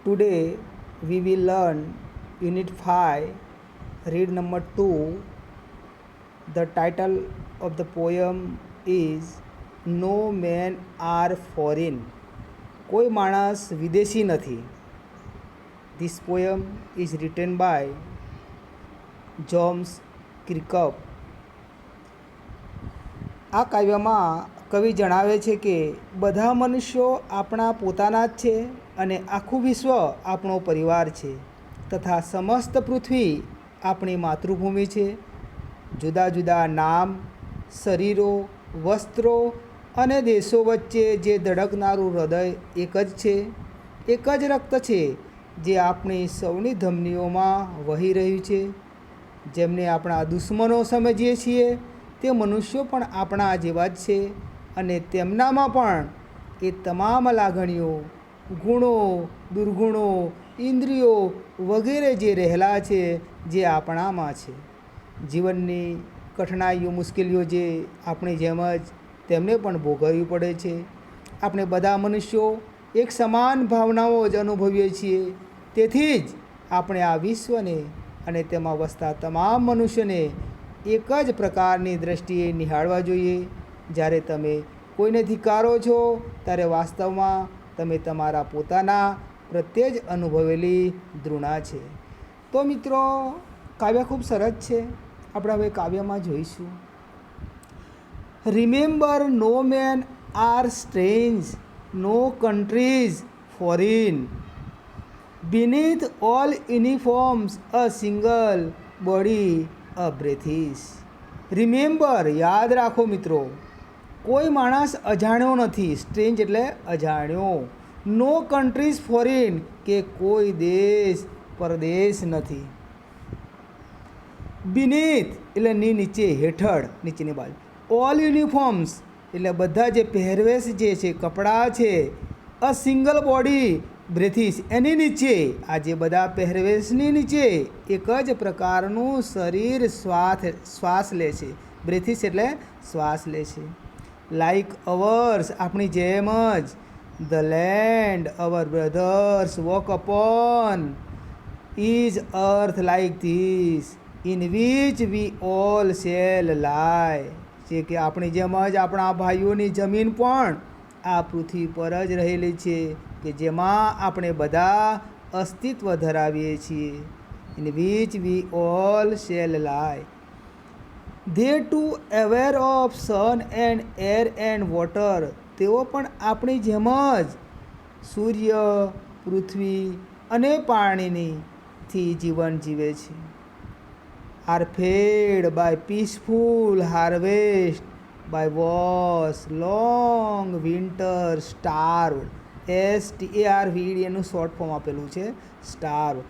Today we will learn Unit 5, read number 2. The title of the poem is No Men Are Foreign. કોઈ માણસ વિદેશી નથી. This poem is written by James Kirkup. આ કાવ્યમાં કવિ જણાવે છે કે બધા મનુષ્યો આપણા પોતાના જ છે અને આખું વિશ્વ આપણો પરિવાર છે તથા સમસ્ત પૃથ્વી આપણી માતૃભૂમિ છે. જુદા જુદા નામ, શરીરો, વસ્ત્રો અને દેશો વચ્ચે જે ધડકનારું હૃદય એક જ છે, એક જ રક્ત છે જે આપણી સૌની ધમનીઓમાં વહી રહ્યું છે. જેમને આપણા દુશ્મનો સમજીએ છીએ તે મનુષ્યો પણ આપણા જેવા જ છે અને તેમનામાં પણ એ તમામ લાગણીઓ, ગુણો, દુર્ગુણો, ઇન્દ્રિયો વગેરે જે રહેલા છે જે આપણામાં છે. જીવનની કઠણાઈઓ, મુશ્કેલીઓ જે આપણી જેમ જ તેમને પણ ભોગવવી પડે છે. આપણે બધા મનુષ્યો એક સમાન ભાવનાઓ જ અનુભવીએ છીએ. તેથી જ આપણે આ વિશ્વને અને તેમાં વસતા તમામ મનુષ્યને એક જ પ્રકારની દૃષ્ટિએ નિહાળવા જોઈએ. જ્યારે તમે કોઈને ધિક્કારો છો ત્યારે વાસ્તવમાં તમે તમારા પોતાના પ્રત્યે જ અનુભવેલી ધૃણા છે. તો મિત્રો, કાવ્ય ખૂબ સરસ છે. આપણે હવે કાવ્યમાં જોઈશું. Remember, no main are strange, no countries foreign. Beneath all uniforms, a single body, a breath is. Remember, યાદ રાખો મિત્રો, કોઈ માણસ અજાણ્યો નથી. સ્ટ્રેન્જ એટલે અજાણ્યો. નો કન્ટ્રીઝ ફોરેન, કે કોઈ દેશ પરદેશ નથી. બીનીથ એટલે નીચે, હેઠળ, નીચેની બાજુ. ઓલ યુનિફોર્મ્સ એટલે બધા જે પહેરવેશ જે છે, કપડાં છે. અ સિંગલ બોડી, બ્રેથિસ એની નીચે, આ જે બધા પહેરવેશની નીચે એક જ પ્રકારનું શરીર શ્વાસ લે છે. બ્રેથિસ એટલે શ્વાસ લે છે. લાઈક અવર્સ, આપણી જેમ જ. The land our brothers walk upon is earth like this in which we all shall lie. જે કે આપણી જેમ જ આપણા ભાઈઓની જમીન પણ આ પૃથ્વી પર જ રહેલી છે કે જેમાં આપણે બધા અસ્તિત્વ ધરાવીએ છીએ. In which we all shall lie. They too aware of sun and air and water. તેઓ પણ આપણી જેમ જ સૂર્ય, પૃથ્વી અને પાણીથી જીવન જીવે છે. Are fed by peaceful harvest, by war's long winter starve. STARV એનું શોર્ટ ફોર્મ આપેલું છે, સ્ટાર્વ.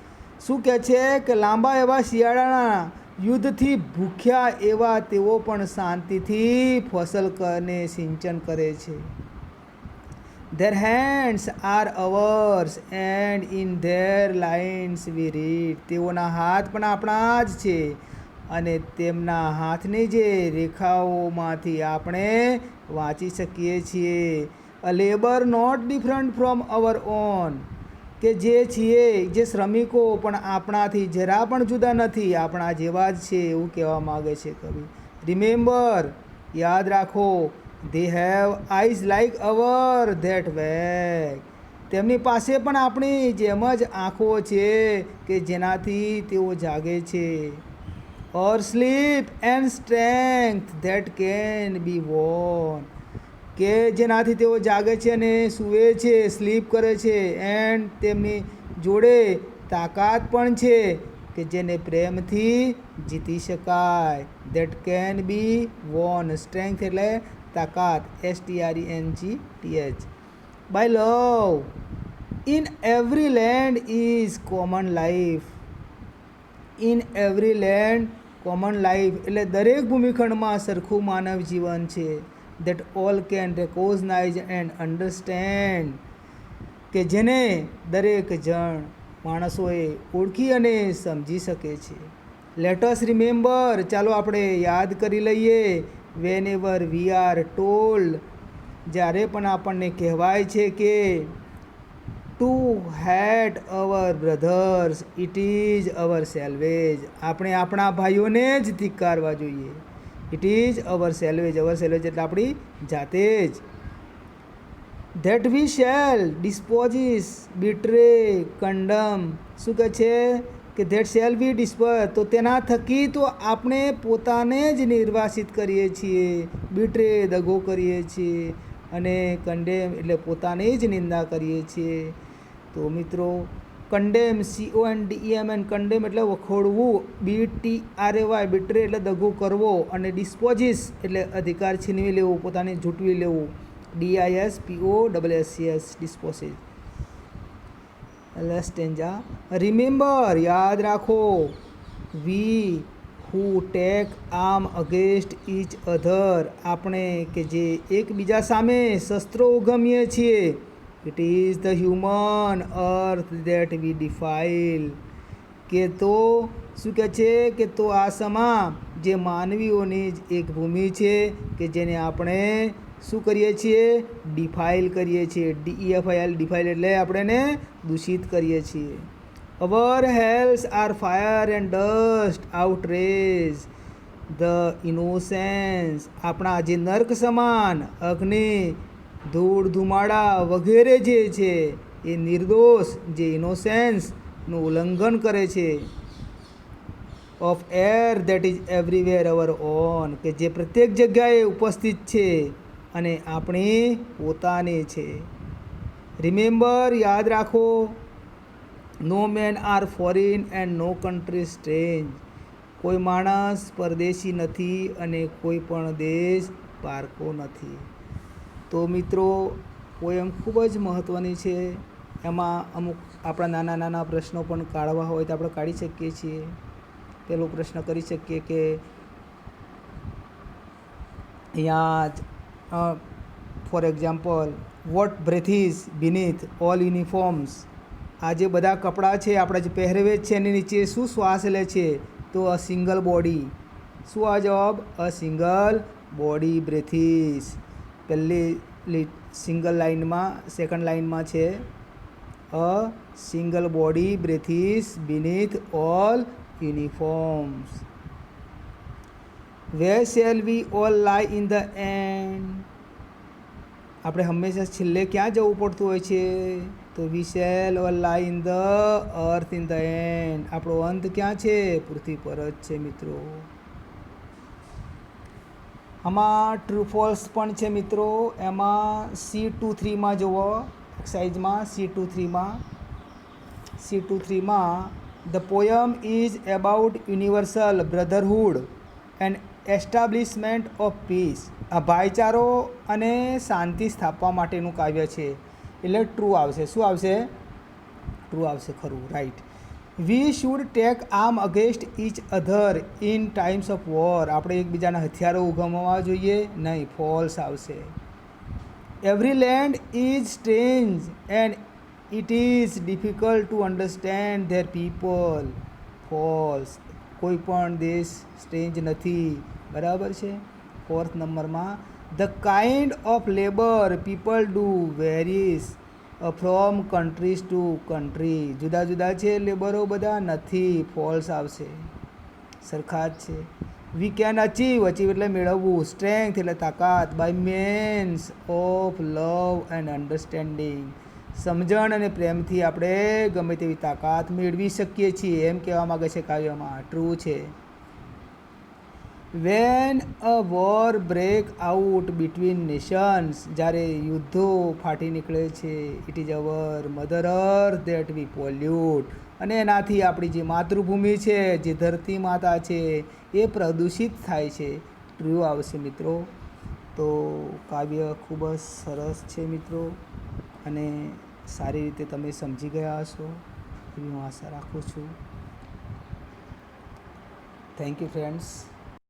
શું કહે છે કે લાંબા એવા શિયાળાના યુદ્ધથી ભૂખ્યા એવા તેઓ પણ શાંતિથી ફસલ અને સિંચન કરે છે. Their hands are ours and in their lines we read. તેઓના હાથ પણ આપણા જ છે અને તેમના હાથની જે રેખાઓમાંથી આપણે વાંચી શકીએ છીએ. A labour not different from our own. કે જે છીએ, જે શ્રમિકો પણ આપણાથી જરા પણ જુદા નથી, આપણા જેવા જ છે એવું કહેવા માગે છે કવિ. રિમેમ્બર, યાદ રાખો. They have eyes like our that wake. તેમની પાસે પણ આપણી જેમ જ આંખો છે કે જેનાથી તેઓ જાગે છે. Or sleep and strength that can be won. કે જેનાથી તેઓ જાગે છે અને સૂવે છે, સ્લીપ કરે છે. એન્ડ તેમની જોડે તાકાત પણ છે કે જેને પ્રેમથી જીતી શકાય. That can be won. Strength એટલે તાકાત, STRENGTH. By love. In every land is common life. In every land common life એટલે દરેક ભૂમિખંડમાં સરખું માનવ જીવન છે. That all can recognise and understand. કે જેને દરેક જણ માણસોએ ઓળખી અને સમજી શકે છે. Let us remember. ચાલો આપણે યાદ કરી લઈએ. Whenever we are told. જ્યારે પણ આપણને કહેવાય છે કે to hate our brothers it is ourselves. આપણે આપણા ભાઈઓને જ ધિક્કારવા જોઈએ. ઇટ ઇઝ અવર સેલ્વેજ એટલે આપણી જાતે જ. That we shall dispossess betray condemn. શું કહે છે કે ધેટ શેલ વી ડિસ્પોઝ, તો તેના થકી તો આપણે પોતાને જ નિર્વાસિત કરીએ છીએ, બિટ્રે દગો કરીએ છીએ, અને કંડેમ એટલે પોતાની જ નિંદા કરીએ છીએ. તો મિત્રો કંડેમ CONDEM કંડેમ એટલે વખોડવું, BTRAY બિટ્રે એટલે દગો કરવો, અને ડિસ્પોઝિસ એટલે અધિકાર છીનવી લેવું, પોતાને ઝૂંટવી લેવું, DISPOSSES dispossess. Let's stanza. Remember યાદ રાખો, we who take arm against each other આપણે કે જે એકબીજા સામે શસ્ત્રો ઉગમીએ છીએ, it is the human earth that we defile. કે તો શું કહે છે કે તો આ સમા જે માનવીઓની જ એક ભૂમિ છે કે જેને આપણે શું કરીએ છીએ, ડિફાઇલ કરીએ છીએ. DEFIL ડિફાઇલ એટલે આપણે એને દૂષિત કરીએ છીએ. Our hells are fire and dust outrage the innocence આપણા જે નર્ક સમાન અગ્નિ, ધૂળ ધુમાડા વગેરે જે છે એ નિર્દોષ જે ઇનોસેન્સનું ઉલ્લંઘન કરે છે. Of air that is everywhere hour own કે જે પ્રત્યેક જગ્યાએ ઉપસ્થિત છે અને આપણી પોતાની છે. રિમેમ્બર યાદ રાખો, no main are foreign and no country strange કોઈ માણસ પરદેશી નથી અને કોઈ પણ દેશ પારકો નથી. તો મિત્રો પોએમ ખૂબ જ મહત્ત્વની છે. એમાં અમુક આપણા નાના નાના પ્રશ્નો પણ કાઢવા હોય તો આપણે કાઢી શકીએ છીએ. પહેલો પ્રશ્ન કરી શકીએ કે અહીંયા for example, what breathes beneath all uniforms. આ જે બધા કપડાં છે આપણા જે પહેરવેશ છે એની નીચે શું શ્વાસ લે છે, તો અ સિંગલ બોડી. શું આ જવાબ? A single body breathes. પહેલી સિંગલ લાઇનમાં, સેકન્ડ લાઇનમાં છે a single body breathes beneath all uniforms. Where shall we all lie in the end આપણે હંમેશા છેલ્લે ક્યાં જવું પડતું હોય છે, તો we shall all lie in the earth in the end. આપણો અંત ક્યાં છે? પૃથ્વી પર જ છે મિત્રો. આમાં ટ્રુ ફોલ્સ પણ છે મિત્રો. એમાં C23માં જુઓ, એક્સરસાઇઝમાં C23માં the poem is about universal brotherhood and establishment of peace. આ ભાઈચારો અને શાંતિ સ્થાપવા માટેનું કાવ્ય છે. એટલે ટ્રુ આવશે. શું આવશે? ટ્રુ આવશે. ખરું, right. We should take arm against each other in times of war આપણે એકબીજાના હથિયારો ઉગમવા જોઈએ નહીં. ફોલ્સ આવશે. Every land is strange and it is difficult to understand their people. False. કોઈ પણ દેશ સ્ટ્રેન્જ નથી. બરાબર છે. ફોર્થ નંબરમાં the kind of labour people do varies from countries to country. જુદા જુદા છે લેબરો બધા? નથી. ફોલ્સ આવશે. સરખા જ છે. વી કેન અચીવ એટલે મેળવવું, સ્ટ્રેન્થ એટલે તાકાત, by means of love and understanding સમજણ અને પ્રેમથી આપણે ગમે તેવી તાકાત મેળવી શકીએ છીએ એમ કહેવા માગે છે કાવ્યમાં. ટ્રુ છે. When a war break out between nations જ્યારે યુદ્ધો ફાટી નીકળે છે, it is our mother earth that we pollute અને એનાથી આપણી જે માતૃભૂમિ છે, જે ધરતી માતા છે એ પ્રદૂષિત થાય છે. ટ્રુ આવશે મિત્રો. તો કાવ્ય ખૂબ જ સરસ છે મિત્રો અને સારી રીતે તમે સમજી ગયા હશો એવી હું આશા રાખું છું. Thank you friends.